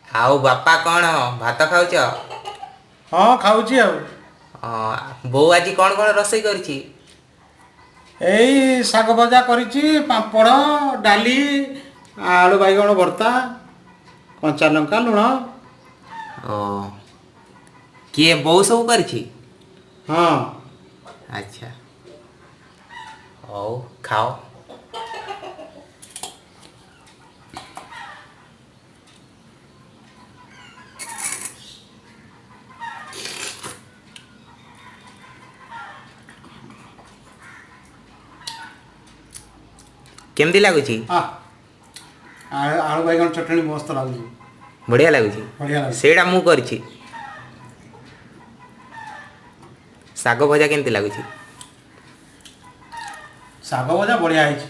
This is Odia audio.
ଆଉ ବାପା କ'ଣ ଭାତ ଖାଉଛ? ହଁ ଖାଉଛି ଆଉ। ବୋଉ ଆଜି କ'ଣ କ'ଣ ରୋଷେଇ କରିଛି? ଏଇ ଶାଗ ଭଜା କରିଛି, ପାମ୍ପଡ଼, ଡାଲି, ଆଳୁ ବାଇଗଣ ଭର୍ତ୍ତା, କଞ୍ଚା ଲଙ୍କା, ଲୁଣ। ଓ କିଏ ବୋଉ ସବୁ କରିଛି? ହଁ। ଆଚ୍ଛା, ହଉ ଖାଅ। କେମିତି ଲାଗୁଛି? ଆଳୁ ବାଇଗଣ ଚଟଣି ମସ୍ତ ଲାଗୁଛି। ବଢ଼ିଆ ଲାଗୁଛି। ବଢ଼ିଆ ଲାଗୁଛି। ସେଇଟା ମୁଁ କରିଛି। ଶାଗ ଭଜା କେମିତି ଲାଗୁଛି? ଶାଗ ଭଜା ବଢ଼ିଆ ହେଇଛି।